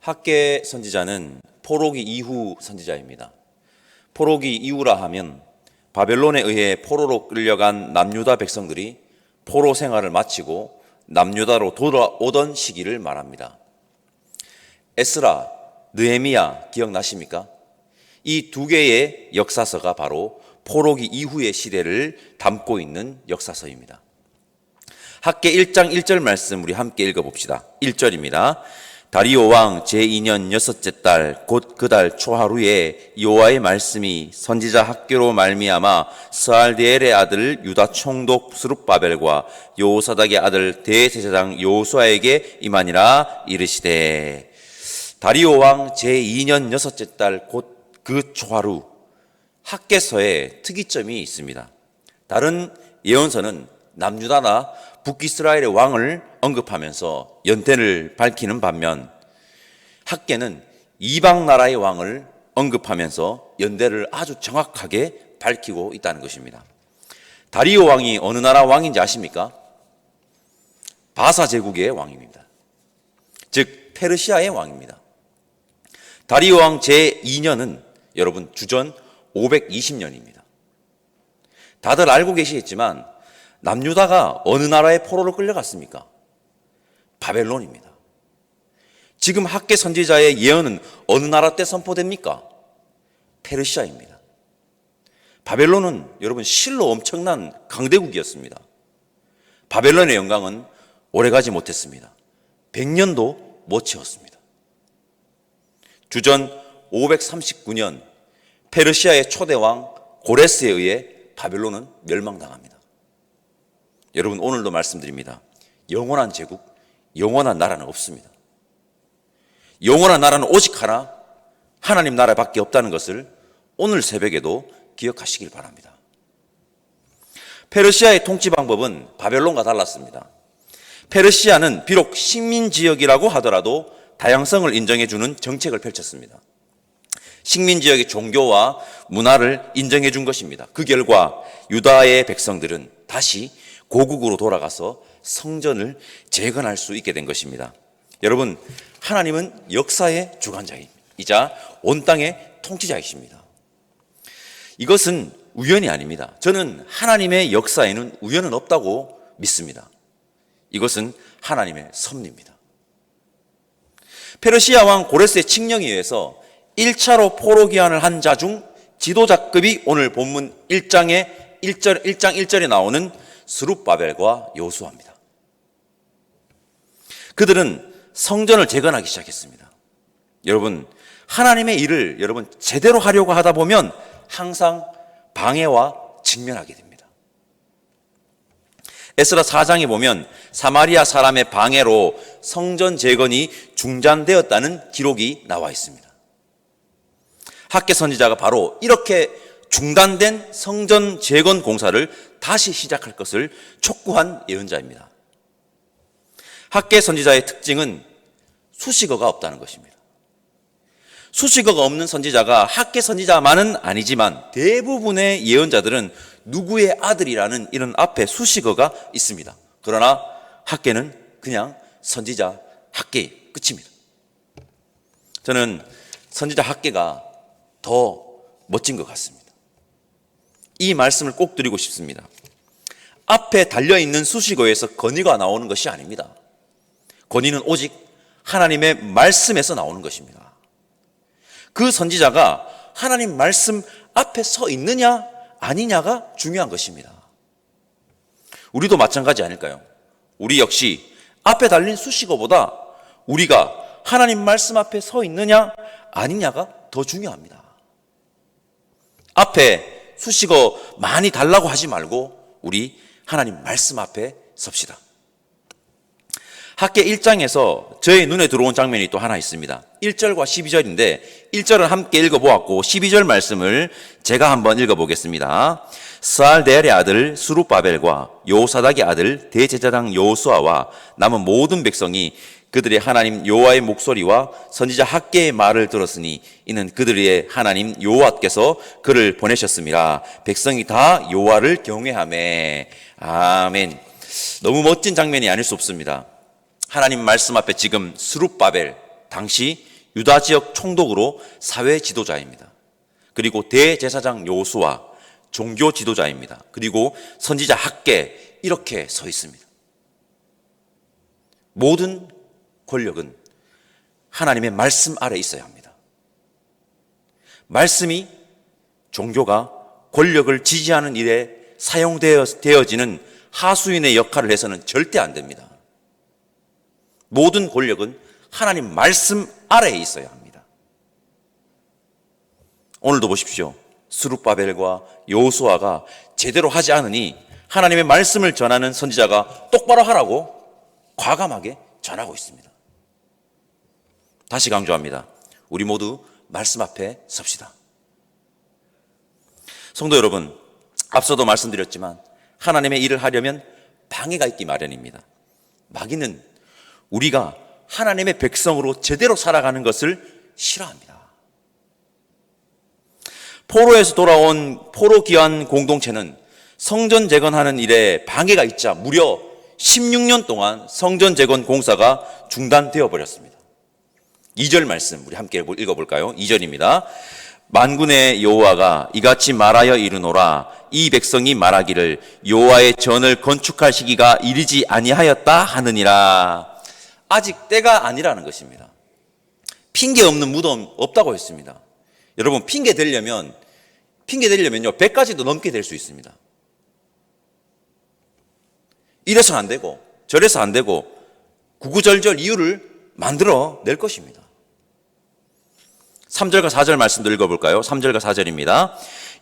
학개 선지자는 포로기 이후 선지자입니다. 포로기 이후라 하면 바벨론에 의해 포로로 끌려간 남유다 백성들이 포로 생활을 마치고 남유다로 돌아오던 시기를 말합니다. 에스라, 느헤미야 기억나십니까? 이 두 개의 역사서가 바로 포로기 이후의 시대를 담고 있는 역사서입니다. 학개 1장 1절 말씀 우리 함께 읽어봅시다. 1절입니다. 다리오 왕 제2년 여섯째 달 곧 그 달 초하루에 여호와의 말씀이 선지자 학개로 말미암아 스알디엘의 아들 유다 총독 스룹바벨과 여호사닥의 아들 대제사장 여호수아에게 임하니라 이르시되, 다리오 왕 제2년 여섯째 달 곧 그 초하루, 학개서에 특이점이 있습니다. 다른 예언서는 남유다나 북이스라엘의 왕을 언급하면서 연대를 밝히는 반면 학개는 이방 나라의 왕을 언급하면서 연대를 아주 정확하게 밝히고 있다는 것입니다. 다리오 왕이 어느 나라 왕인지 아십니까? 바사 제국의 왕입니다. 즉 페르시아의 왕입니다. 다리오 왕 제2년은 여러분 주전 520년입니다. 다들 알고 계시겠지만 남유다가 어느 나라의 포로로 끌려갔습니까? 바벨론입니다. 지금 학개 선지자의 예언은 어느 나라 때 선포됩니까? 페르시아입니다. 바벨론은 여러분 실로 엄청난 강대국이었습니다. 바벨론의 영광은 오래가지 못했습니다. 100년도 못 채웠습니다. 주전 539년 페르시아의 초대왕 고레스에 의해 바벨론은 멸망당합니다. 여러분 오늘도 말씀드립니다. 영원한 제국, 영원한 나라는 없습니다. 영원한 나라는 오직 하나, 하나님 나라밖에 없다는 것을 오늘 새벽에도 기억하시길 바랍니다. 페르시아의 통치 방법은 바벨론과 달랐습니다. 페르시아는 비록 식민지역이라고 하더라도 다양성을 인정해주는 정책을 펼쳤습니다. 식민지역의 종교와 문화를 인정해 준 것입니다. 그 결과 유다의 백성들은 다시 고국으로 돌아가서 성전을 재건할 수 있게 된 것입니다. 여러분, 하나님은 역사의 주관자이자 온 땅의 통치자이십니다. 이것은 우연이 아닙니다. 저는 하나님의 역사에는 우연은 없다고 믿습니다. 이것은 하나님의 섭리입니다. 페르시아 왕 고레스의 칙령에 의해서 1차로 포로 귀환을 한 자 중 지도자급이 오늘 본문 1장 1절에 나오는 스룹바벨과 여호수아입니다. 그들은 성전을 재건하기 시작했습니다. 여러분, 하나님의 일을 여러분 제대로 하려고 하다 보면 항상 방해와 직면하게 됩니다. 에스라 4장에 보면 사마리아 사람의 방해로 성전 재건이 중단되었다는 기록이 나와 있습니다. 학개 선지자가 바로 이렇게 중단된 성전 재건 공사를 다시 시작할 것을 촉구한 예언자입니다. 학개 선지자의 특징은 수식어가 없다는 것입니다. 수식어가 없는 선지자가 학개 선지자만은 아니지만 대부분의 예언자들은 누구의 아들이라는 이런 앞에 수식어가 있습니다. 그러나 학개는 그냥 선지자 학개 끝입니다. 저는 선지자 학개가 더 멋진 것 같습니다. 이 말씀을 꼭 드리고 싶습니다. 앞에 달려있는 수식어에서 건의가 나오는 것이 아닙니다. 건의는 오직 하나님의 말씀에서 나오는 것입니다. 그 선지자가 하나님 말씀 앞에 서 있느냐 아니냐가 중요한 것입니다. 우리도 마찬가지 아닐까요? 우리 역시 앞에 달린 수식어보다 우리가 하나님 말씀 앞에 서 있느냐 아니냐가 더 중요합니다. 앞에 수식어 많이 달라고 하지 말고 우리 하나님 말씀 앞에 섭시다. 학개 1장에서 저의 눈에 들어온 장면이 또 하나 있습니다. 1절과 12절인데 1절은 함께 읽어보았고 12절 말씀을 제가 한번 읽어보겠습니다. 스알디엘의 아들 스룹바벨과 여호사닥의 아들 대제사장 여호수아와 남은 모든 백성이 그들의 하나님 여호와의 목소리와 선지자 학개의 말을 들었으니 이는 그들의 하나님 여호와께서 그를 보내셨습니다. 백성이 다 여호와를 경외하매. 아멘. 너무 멋진 장면이 아닐 수 없습니다. 하나님 말씀 앞에 지금 스룹바벨, 당시 유다 지역 총독으로 사회 지도자입니다. 그리고 대제사장 요수아, 종교 지도자입니다. 그리고 선지자 학계, 이렇게 서 있습니다. 모든 권력은 하나님의 말씀 아래 있어야 합니다. 말씀이 종교가 권력을 지지하는 일에 사용되어지는 하수인의 역할을 해서는 절대 안 됩니다. 모든 권력은 하나님 말씀 아래에 있어야 합니다. 오늘도 보십시오. 스룹바벨과 여호수아가 제대로 하지 않으니 하나님의 말씀을 전하는 선지자가 똑바로 하라고 과감하게 전하고 있습니다. 다시 강조합니다. 우리 모두 말씀 앞에 섭시다. 성도 여러분, 앞서도 말씀드렸지만 하나님의 일을 하려면 방해가 있기 마련입니다. 마귀는 우리가 하나님의 백성으로 제대로 살아가는 것을 싫어합니다. 포로에서 돌아온 포로 귀환 공동체는 성전 재건하는 일에 방해가 있자 무려 16년 동안 성전 재건 공사가 중단되어 버렸습니다. 2절 말씀 우리 함께 읽어볼까요? 2절입니다. 만군의 여호와가 이같이 말하여 이르노라. 이 백성이 말하기를 여호와의 전을 건축할 시기가 이르지 아니하였다 하느니라. 아직 때가 아니라는 것입니다. 핑계 없는 무덤 없다고 했습니다. 여러분, 핑계 대려면요 100가지도 넘게 될 수 있습니다. 이래서 안 되고 저래서 안 되고 구구절절 이유를 만들어 낼 것입니다. 3절과 4절 말씀도 읽어볼까요? 3절과 4절입니다.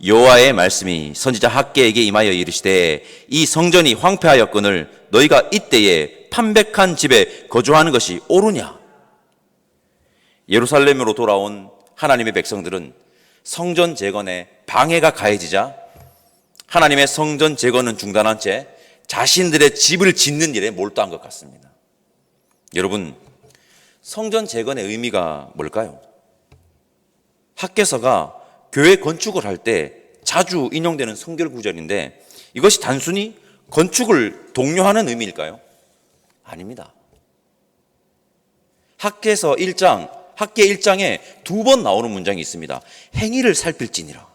여호와의 말씀이 선지자 학개에게 임하여 이르시되 이 성전이 황폐하였거늘 너희가 이때에 판백한 집에 거주하는 것이 옳으냐? 예루살렘으로 돌아온 하나님의 백성들은 성전 재건에 방해가 가해지자 하나님의 성전 재건은 중단한 채 자신들의 집을 짓는 일에 몰두한 것 같습니다. 여러분, 성전 재건의 의미가 뭘까요? 학개서가 교회 건축을 할 때 자주 인용되는 성경 구절인데 이것이 단순히 건축을 독려하는 의미일까요? 아닙니다. 학개서 1장, 학개 1장에 2번 나오는 문장이 있습니다. 행위를 살필지니라.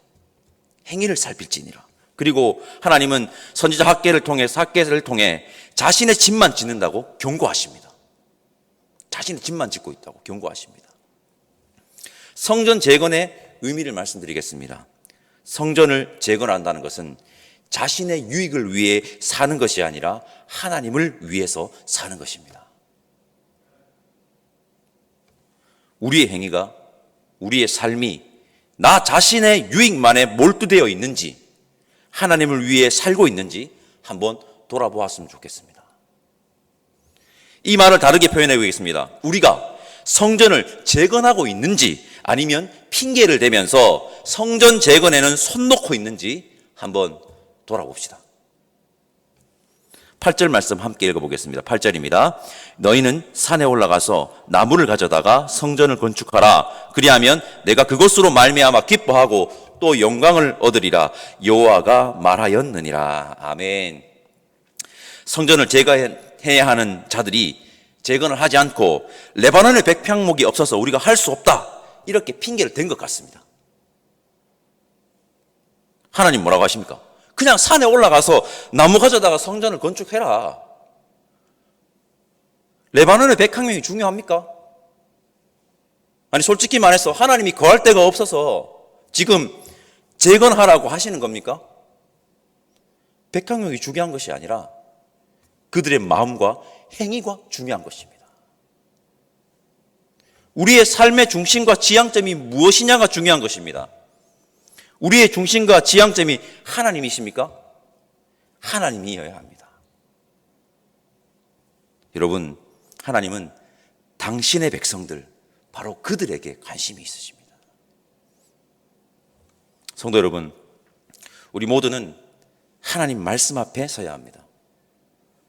행위를 살필지니라. 그리고 하나님은 선지자 학개를 통해 자신의 집만 짓는다고 경고하십니다. 자신의 집만 짓고 있다고 경고하십니다. 성전 재건의 의미를 말씀드리겠습니다. 성전을 재건한다는 것은 자신의 유익을 위해 사는 것이 아니라 하나님을 위해서 사는 것입니다. 우리의 행위가, 우리의 삶이 나 자신의 유익만에 몰두되어 있는지, 하나님을 위해 살고 있는지 한번 돌아보았으면 좋겠습니다. 이 말을 다르게 표현해 보겠습니다. 우리가 성전을 재건하고 있는지 아니면 핑계를 대면서 성전 재건에는 손 놓고 있는지 한번 돌아봅시다. 8절 말씀 함께 읽어보겠습니다. 8절입니다. 너희는 산에 올라가서 나무를 가져다가 성전을 건축하라. 그리하면 내가 그것으로 말미암아 기뻐하고 또 영광을 얻으리라. 여호와가 말하였느니라. 아멘. 성전을 재건해야 하는 자들이 재건을 하지 않고 레바논의 백향목이 없어서 우리가 할 수 없다, 이렇게 핑계를 댄 것 같습니다. 하나님 뭐라고 하십니까? 그냥 산에 올라가서 나무 가져다가 성전을 건축해라. 레바논의 백향목이 중요합니까? 아니, 솔직히 말해서 하나님이 거할 데가 없어서 지금 재건하라고 하시는 겁니까? 백향목이 중요한 것이 아니라 그들의 마음과 행위가 중요한 것입니다. 우리의 삶의 중심과 지향점이 무엇이냐가 중요한 것입니다. 우리의 중심과 지향점이 하나님이십니까? 하나님이어야 합니다. 여러분, 하나님은 당신의 백성들, 바로 그들에게 관심이 있으십니다. 성도 여러분, 우리 모두는 하나님 말씀 앞에 서야 합니다.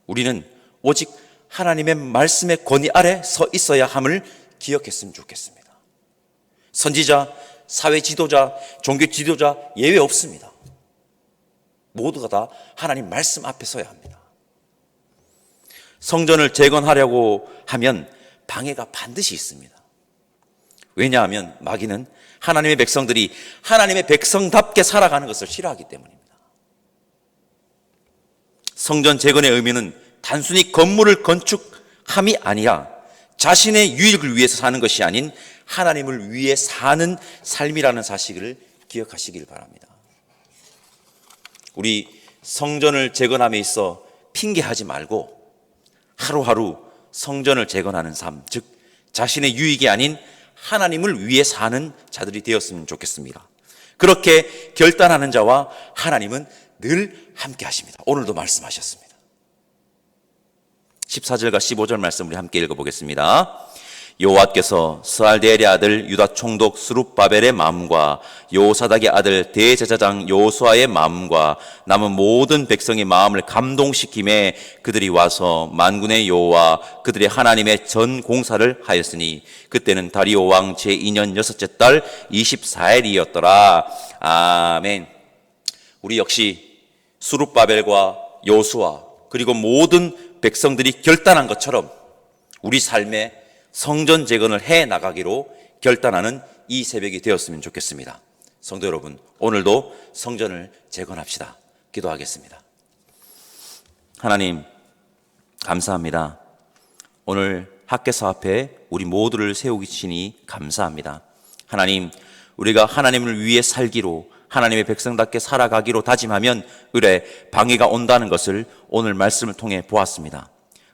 우리는 오직 하나님의 말씀의 권위 아래 서 있어야 함을 기억했으면 좋겠습니다. 선지자, 사회 지도자, 종교 지도자 예외 없습니다. 모두가 다 하나님 말씀 앞에 서야 합니다. 성전을 재건하려고 하면 방해가 반드시 있습니다. 왜냐하면 마귀는 하나님의 백성들이 하나님의 백성답게 살아가는 것을 싫어하기 때문입니다. 성전 재건의 의미는 단순히 건물을 건축함이 아니라 자신의 유익을 위해서 사는 것이 아닌 하나님을 위해 사는 삶이라는 사실을 기억하시길 바랍니다. 우리 성전을 재건함에 있어 핑계하지 말고 하루하루 성전을 재건하는 삶, 즉 자신의 유익이 아닌 하나님을 위해 사는 자들이 되었으면 좋겠습니다. 그렇게 결단하는 자와 하나님은 늘 함께 하십니다. 오늘도 말씀하셨습니다. 14절과 15절 말씀 우리 함께 읽어보겠습니다. 여호와께서 스알디엘의 아들 유다 총독 스룹바벨의 마음과 여호사닥의 아들 대제사장 여호수아의 마음과 남은 모든 백성의 마음을 감동시킴에 그들이 와서 만군의 여호와 그들의 하나님의 전 공사를 하였으니 그때는 다리오 왕 제2년 6째 달 24일이었더라. 아멘. 우리 역시 스룹바벨과 여호수아 그리고 모든 백성들이 결단한 것처럼 우리 삶에 성전 재건을 해 나가기로 결단하는 이 새벽이 되었으면 좋겠습니다. 성도 여러분, 오늘도 성전을 재건합시다. 기도하겠습니다. 하나님, 감사합니다. 오늘 학개서 앞에 우리 모두를 세우시니 감사합니다. 하나님, 우리가 하나님을 위해 살기로 하나님의 백성답게 살아가기로 다짐하면 을에 방해가 온다는 것을 오늘 말씀을 통해 보았습니다.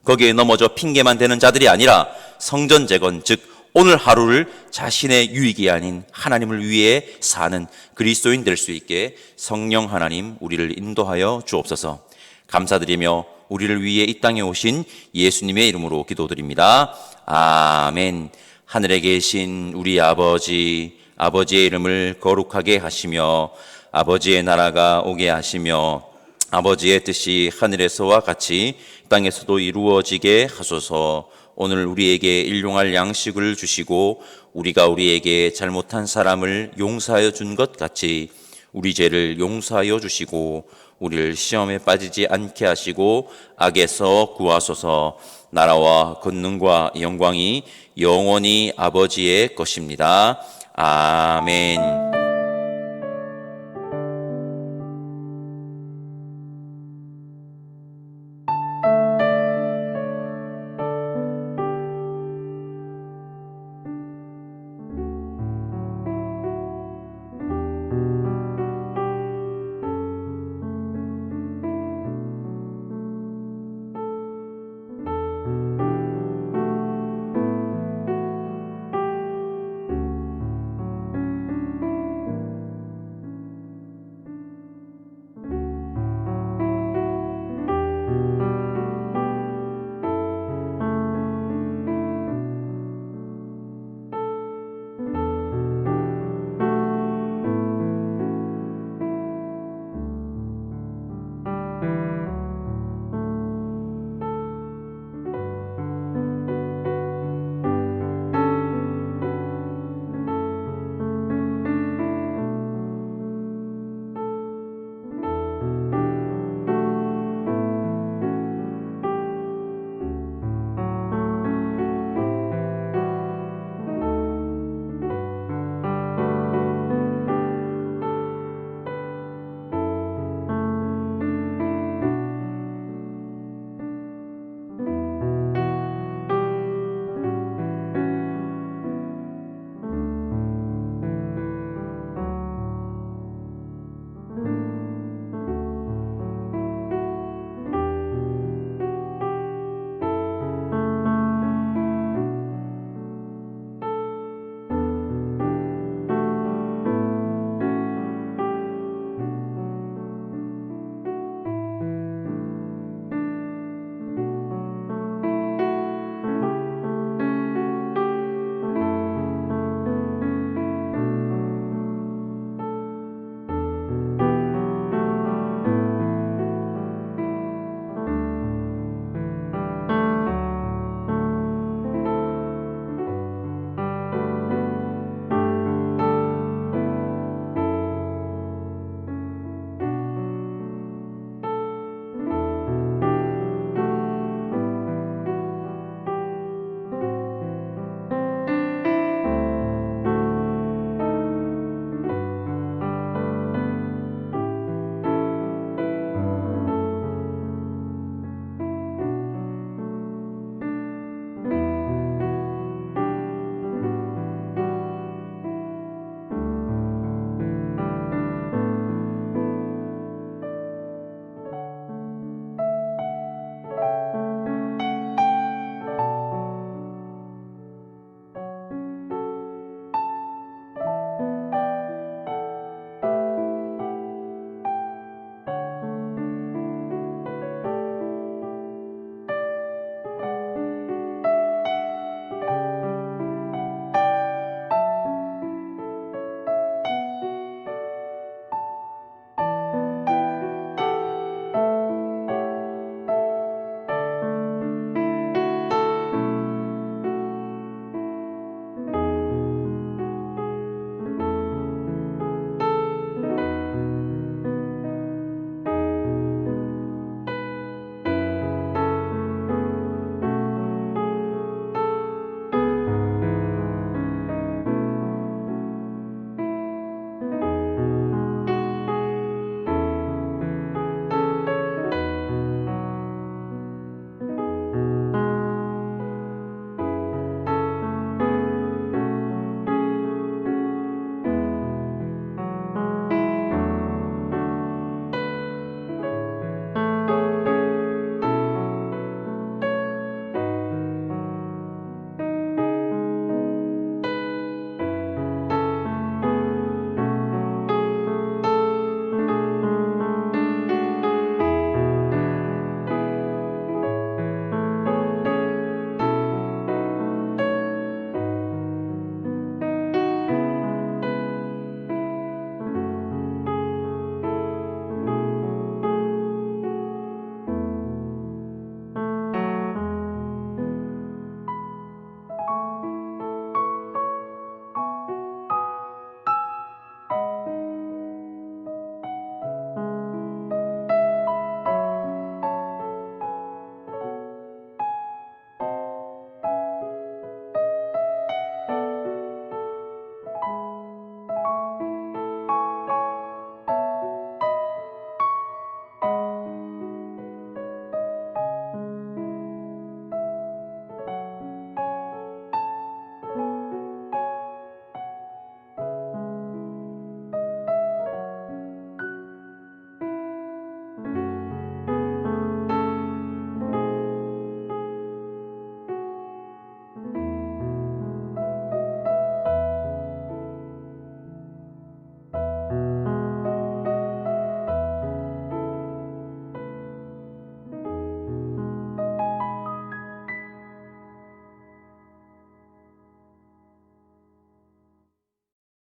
거기에 넘어져 핑계만 대는 자들이 아니라 성전 재건, 즉 오늘 하루를 자신의 유익이 아닌 하나님을 위해 사는 그리스도인 될 수 있게 성령 하나님 우리를 인도하여 주옵소서. 감사드리며 우리를 위해 이 땅에 오신 예수님의 이름으로 기도드립니다. 아멘. 하늘에 계신 우리 아버지, 아버지의 이름을 거룩하게 하시며 아버지의 나라가 오게 하시며 아버지의 뜻이 하늘에서와 같이 땅에서도 이루어지게 하소서. 오늘 우리에게 일용할 양식을 주시고 우리가 우리에게 잘못한 사람을 용서하여 준 것 같이 우리 죄를 용서하여 주시고 우리를 시험에 빠지지 않게 하시고 악에서 구하소서. 나라와 권능과 영광이 영원히 아버지의 것입니다. 아멘.